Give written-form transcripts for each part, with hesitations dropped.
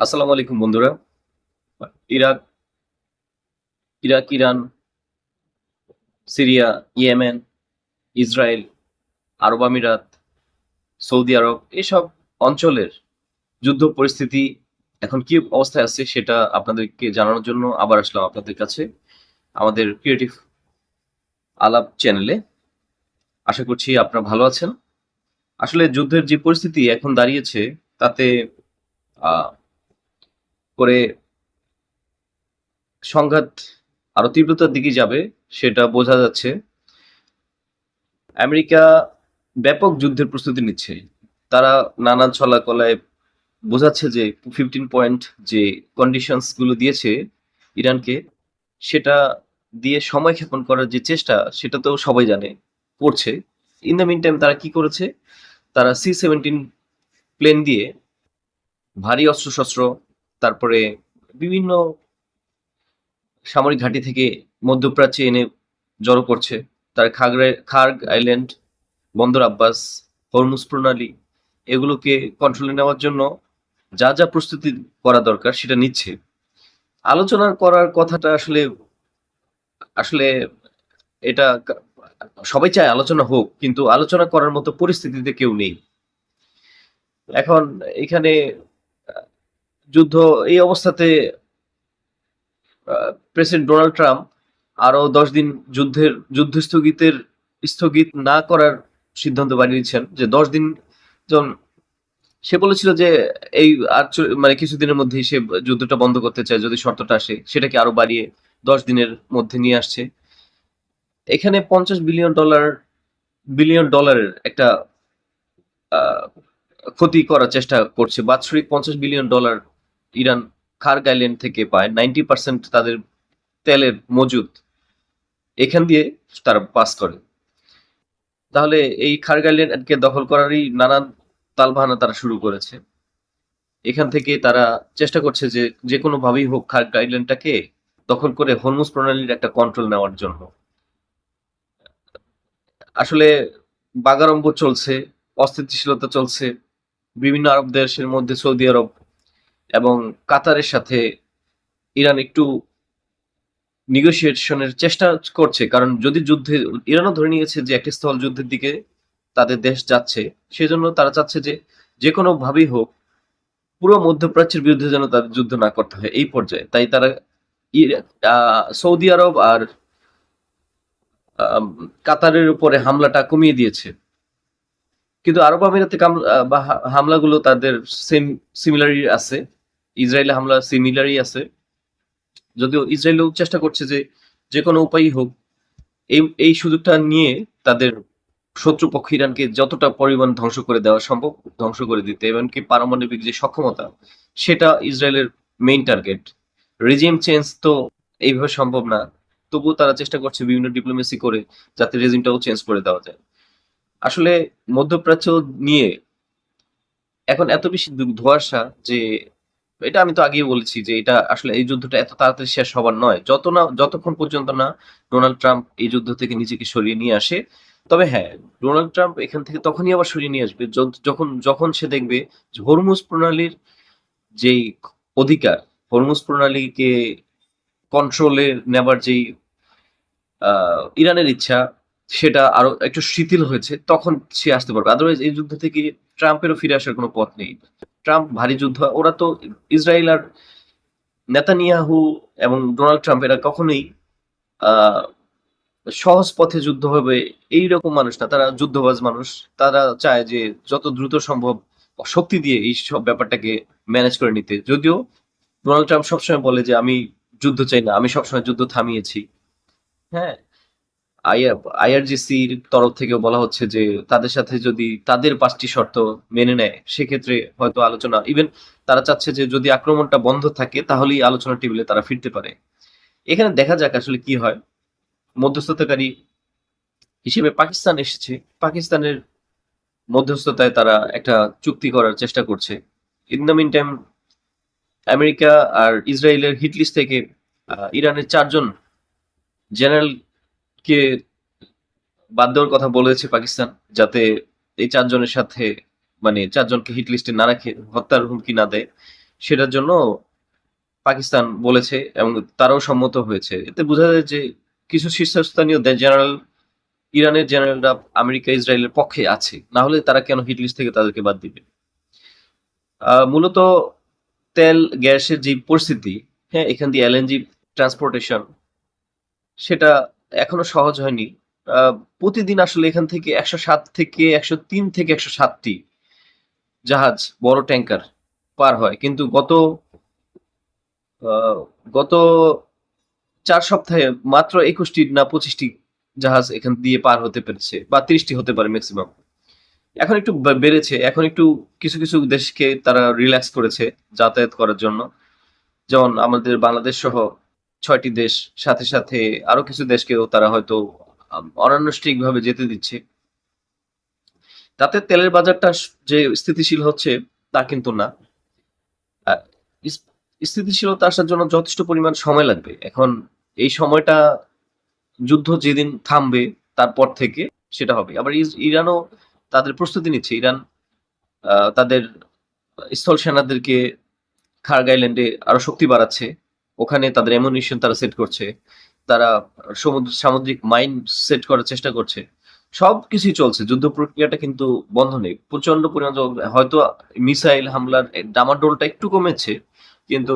আসসালামু আলাইকুম বন্ধুরা। Iraq, Iran, Syria, Yemen, Israel, আরব আমিরাত, সৌদি আরব এসব অঞ্চলের যুদ্ধ পরিস্থিতি এখন কি অবস্থায় আছে সেটা আপনাদেরকে জানানোর জন্য আবার আসলাম আপনাদের কাছে আমাদের ক্রিয়েটিভ আলাপ চ্যানেলে। আশা করছি আপনারা ভালো আছেন। আসলে যুদ্ধের যে পরিস্থিতি এখন দাঁড়িয়েছে তাতে আ করে সংঘাত আরো তীব্রতার দিকে যাবে সেটা বোঝা যাচ্ছে। আমেরিকা ব্যাপক যুদ্ধের প্রস্তুতি নিচ্ছে। তারা নানান ছলা-কলায় বোঝাচ্ছে যে 15 পয়েন্ট যে কন্ডিশনস গুলো দিয়েছে ইরানকে, সেটা দিয়ে সময় ক্ষেপণ করার যে চেষ্টা, সেটা তো সবাই জানে, করছে। ইন দ্য মিন টাইম তারা কি করেছে? তারা C-17 প্লেন দিয়ে ভারী অস্ত্রশস্ত্র, তারপরে বিভিন্ন সামরিক ঘাঁটি থেকে মধ্যপ্রাচ্যে এনে জড়ো করছে। তারা খার্গ আইল্যান্ড, বন্দর আব্বাস, হরমুজ প্রণালী এগুলোকে কন্ট্রোলে নেওয়ার জন্য যা প্রস্তুতি করা দরকার সেটা নিচ্ছে। আলোচনা করার কথাটা আসলে আসলে এটা সবাই চায় আলোচনা হোক, কিন্তু আলোচনা করার মতো পরিস্থিতিতে কেউ নেই। এখন এখানে আ যুদ্ধ এই অবস্থাতে প্রেসিডেন্ট ডোনাল্ড ট্রাম্প আরো ১০ দিন যুদ্ধ স্থগিত না করার সিদ্ধান্ত বানিয়েছেন, যে ১০ দিন জন সে বলেছিল যে এই মানে কিছুদিনের মধ্যেই সে যুদ্ধটা বন্ধ করতে চায় যদি শর্তটা আসে, সেটাকে আরো বাড়িয়ে ১০ দিনের মধ্যে নিয়ে আসছে। এখানে বিলিয়ন ডলারের একটা আহ, ক্ষতি করার চেষ্টা করছে। বাৎসরিক $৫০ বিলিয়ন ইরান খার্গ আইল্যান্ড থেকে পায়। 90% তাদের তেলের মজুদ এখান দিয়ে তারা পাস করে। তাহলে এই খার্গ আইল্যান্ডকে দখল করারই নানান তালবাহানা তারা শুরু করেছে। এখান থেকে তারা চেষ্টা করছে যে যে কোনো ভাবেই হোক খার্গ আইল্যান্ডটাকে দখল করে হরমুজ প্রণালীর একটা কন্ট্রোল নেওয়ার জন্য। আসলে বাগাড়ম্ব চলছে, অস্থিতিশীলতা চলছে বিভিন্ন আরব দেশের মধ্যে। সৌদি আরব এবং কাতারের সাথে ইরান একটু নেগোসিয়েশনের চেষ্টা করছে, কারণ যদি যুদ্ধে ইরানও ধরে নিয়েছে যে একটি স্থল যুদ্ধের দিকে তাদের দেশ যাচ্ছে, সেজন্য তারা চাচ্ছে যে যে কোনো ভাবেই হোক পুরো মধ্যপ্রাচ্যের বিরুদ্ধে যেন তাদের যুদ্ধ না করতে হয় এই পর্যায়ে। তাই তারা সৌদি আরব আর কাতারের উপরে হামলাটা কমিয়ে দিয়েছে। কিন্তু আরব আমিরাতে হামলাগুলো তাদের সেম সিমিলারই আছে। ইসরায়েলে হামলা সিমিলারই আছে, যদিও ইসরায়েলও চেষ্টা করছে যে যে কোনো উপায়ই হোক এই সুযোগটা নিয়ে তাদের শত্রুপক্ষ ইরানকে যতটা পরিমাণ ধ্বংস করে দেওয়া সম্ভব ধ্বংস করে দিতে, এমনকি পারমাণবিক যে সক্ষমতা সেটা ইসরায়েলের মেইন টার্গেট। রেজিম চেঞ্জ তো এইভাবে সম্ভব না, তবুও তারা চেষ্টা করছে বিভিন্ন ডিপ্লোমেসি করে যাতে রেজিমটাও চেঞ্জ করে দেওয়া যায়। আসলে মধ্যপ্রাচ্য নিয়ে এখন এত বেশি ধোঁয়াশা যে এটা আমি তো আগেই বলেছি যে এটা আসলে এই যুদ্ধটা এত তাড়াতাড়ি শেষ হবার নয়, যতক্ষণ পর্যন্ত না ডোনাল্ড ট্রাম্প এই যুদ্ধ থেকে নিজেকে সরিয়ে নিয়ে আসে। তবে হ্যাঁ, ডোনাল্ড ট্রাম্প এখান থেকে তখনই আবার সরিয়ে নিয়ে আসবে যখন যখন সে দেখবে যে হরমুজ প্রণালীর যেই অধিকার, হরমুজ প্রণালীকে কন্ট্রোলে নেবার যেই ইরানের ইচ্ছা, সেটা আরো একটু শিথিল হয়েছে, তখন সে আসতে পারবে। আদারওয়াইজ এই যুদ্ধ থেকে ট্রাম্পেরও ফিরে আসার কোনো পথ নেই। ট্রাম্প ভারী যুদ্ধ, ওরা তো ইসরায়েল আর নেতানিয়াহু এবং ডোনাল্ড ট্রাম্প এরা কখনোই আহ সহজ পথে যুদ্ধ হবে এইরকম মানুষ না, তারা যুদ্ধবাজ মানুষ। তারা চায় যে যত দ্রুত সম্ভব শক্তি দিয়ে এই সব ব্যাপারটাকে ম্যানেজ করে নিতে। যদিও ডোনাল্ড ট্রাম্প সবসময় বলে যে আমি যুদ্ধ চাই না, আমি সবসময় যুদ্ধ থামিয়েছি। হ্যাঁ, আইআরজিসির তরফ থেকেও বলা হচ্ছে যে তাদের সাথে যদি তাদের ৫টি শর্ত মেনে নেয় সেক্ষেত্রে হয়তো আলোচনা, ইভেন তারা চাচ্ছে যে যদি আক্রমণটা বন্ধ থাকে তাহলেই আলোচনা টেবিলে তারা ফিরতে পারে। এখানে দেখা যাক আসলে কি হয়। মধ্যস্থতাকারী হিসেবে পাকিস্তান এসেছে। পাকিস্তানের মধ্যস্থতায় তারা একটা চুক্তি করার চেষ্টা করছে। In the meantime America আর ইসরায়েলের হিট লিস্ট থেকে ইরানের ৪ জন জেনারেলকে বাদ দেওয়ার কথা বলেছে পাকিস্তান, যাতে এই ৪ জনের সাথে মানে ৪ জনকে হিট লিস্টে না রাখে, হত্যার হুমকি না দেয়। সেটার জন্য পাকিস্তান বলেছে এবং তারাও সম্মত হয়েছে। এতে বোঝা যায় যে কিছু শীর্ষস্থানীয় জেনারেল, ইরানের জেনারেলরা আমেরিকা ইসরায়েলের পক্ষে আছে, না হলে তারা কেন হিট লিস্ট থেকে তাদেরকে বাদ দিবে। মূলত তেল গ্যাসের যে পরিস্থিতি, হ্যাঁ, এখান দিয়ে এলএনজি ট্রান্সপোর্টেশন সেটা এখনো সহজ হয়নি। প্রতিদিন আসলে এখান থেকে 107 থেকে 103 থেকে 107টি জাহাজ, বড় ট্যাঙ্কার পার হয়, কিন্তু গত 4 সপ্তাহে মাত্র 21টি না 25টি জাহাজ এখান দিয়ে পার হতে পেরেছে, বা 30টি হতে পারে ম্যাক্সিমাম। এখন একটু বেড়েছে, এখন একটু কিছু কিছু দেশকে তারা রিল্যাক্স করেছে যাতায়াত করার জন্য, যেমন আমাদের বাংলাদেশ সহ 6টি দেশ, সাথে সাথে আরো কিছু দেশকেও তারা হয়তো অনানুষ্ঠানিক ভাবে যেতে দিচ্ছে। তাতে তেলের বাজারটা যে স্থিতিশীল হচ্ছে তা কিন্তু না। স্থিতিশীলতা আসার জন্য যথেষ্ট পরিমাণ সময় লাগবে। এখন এই সময়টা যুদ্ধ যেদিন থামবে তারপর থেকে সেটা হবে। আবার ইরানও তাদের প্রস্তুতি নিচ্ছে। ইরান তাদের স্থল সেনাদেরকে খার্গ আইল্যান্ডে আরো শক্তি বাড়াচ্ছে, ওখানে তাদের অ্যামুনিশন তারা সেট করছে, তারা সামুদ্রিক মাইন সেট করার চেষ্টা করছে। সবকিছুই চলছে, যুদ্ধ প্রক্রিয়াটা কিন্তু বন্ধ নেই। প্রচন্ড পরিমাণ হয়তো মিসাইল হামলার ডামাডোলটা একটু কমেছে, কিন্তু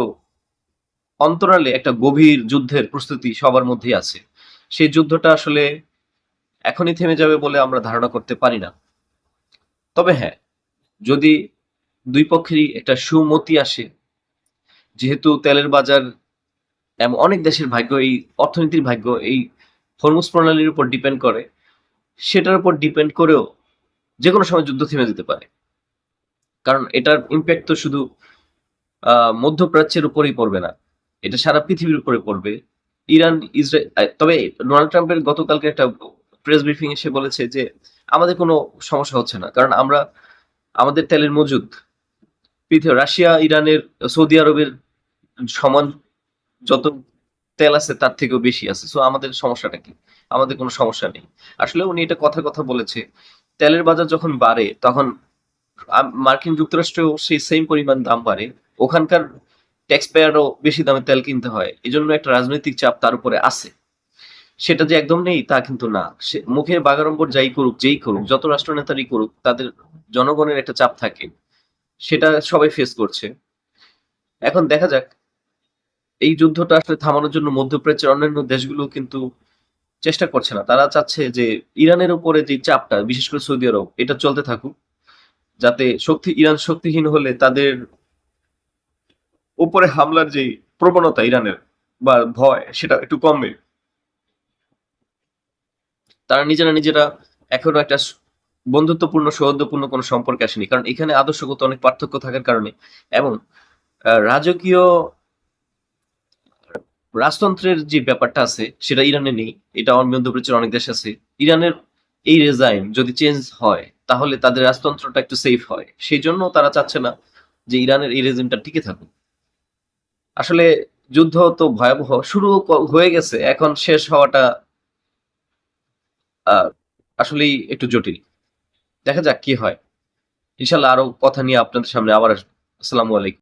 অন্তরালে একটা গভীর যুদ্ধের প্রস্তুতি সবার মধ্যেই আছে। সেই যুদ্ধটা আসলে এখনই থেমে যাবে বলে আমরা ধারণা করতে পারি না। তবে হ্যাঁ, যদি দুই পক্ষেরই একটা সুমতি আসে, যেহেতু তেলের বাজার অনেক দেশের ভাগ্য, এই অর্থনীতির ভাগ্য এই হরমুজ প্রণালীর উপর ডিপেন্ড করে, সেটার উপর ডিপেন্ড করেও যে কোনো সময় যুদ্ধ থেমে যেতে পারে। কারণ এটার ইম্প্যাক্ট তো শুধু মধ্যপ্রাচ্যের উপরেই পড়বে না, এটা সারা পৃথিবীর উপরে পড়বে। ইরান, ইসরায়েল, তবে ডোনাল্ড ট্রাম্পের গতকালকে একটা প্রেস ব্রিফিং এ সে বলেছে যে আমাদের কোনো সমস্যা হচ্ছে না, কারণ আমাদের তেলের মজুদ রাশিয়া, ইরানের, সৌদি আরবের সমান যত তেল আছে তার থেকেও বেশি আছে। সো আমাদের সমস্যাটা কি? আমাদের কোনো সমস্যা নেই। আসলে উনি এটা কথা বলেছে। তেলের বাজার যখন বাড়ে তখন মার্কিন যুক্তরাষ্ট্রেও সেই সেম পরিমাণ দাম বাড়ে, ওখানকার ট্যাক্স পেয়ারও বেশি দামে তেল কিনতে হয়। এজন্য একটা রাজনৈতিক চাপ তার উপরে আছে। সেটা যে একদম নেই তা কিন্তু না। সে মুখে বাগাড়ম্বর যেই করুক, যত রাষ্ট্রনেতারই করুক, তাদের জনগণের একটা চাপ থাকে, সেটা সবাই ফেস করছে। এখন দেখা যাক এই যুদ্ধটা আসলে থামানোর জন্য মধ্যপ্রাচ্যের অন্যান্য দেশগুলো কিন্তু চেষ্টা করছে না। তারা চাচ্ছে যে ইরানের উপরে যে চাপটা, বিশেষ করে সৌদি আরব, এটা চলতে থাকুক, যাতে ইরান শক্তিহীন হলে তাদের উপরে হামলার যে প্রবণতা ইরানের বা ভয়, সেটা একটু কমবে। তারা নিজেরা এখনো একটা বন্ধুত্বপূর্ণ সৌহার্দ্যপূর্ণ কোনো সম্পর্কে আসেনি, কারণ এখানে আদর্শগত অনেক পার্থক্য থাকার কারণে, এবং রাজকীয় রাজতন্ত্রের যে ব্যাপারটা আছে সেটা ইরানে নেই। এটা মধ্যপ্রাচ্যের অনেক দেশ আছে। ইরানের এই রেজাইম যদি চেঞ্জ হয় তাহলে তাদের রাজতন্ত্রটা একটু সেফ হয়, সেই জন্য তারা চাচ্ছে না যে ইরানের এই রেজিমটা টিকে থাকুক। আসলে যুদ্ধ তো ভয়াবহ, শুরু হয়ে গেছে, এখন শেষ হওয়াটা আসলেই একটু জটিল। দেখা যাক কি হয়। ইনশাল্লাহ আরো কথা নিয়ে আপনাদের সামনে আবার আসবো। আসসালামু আলাইকুম।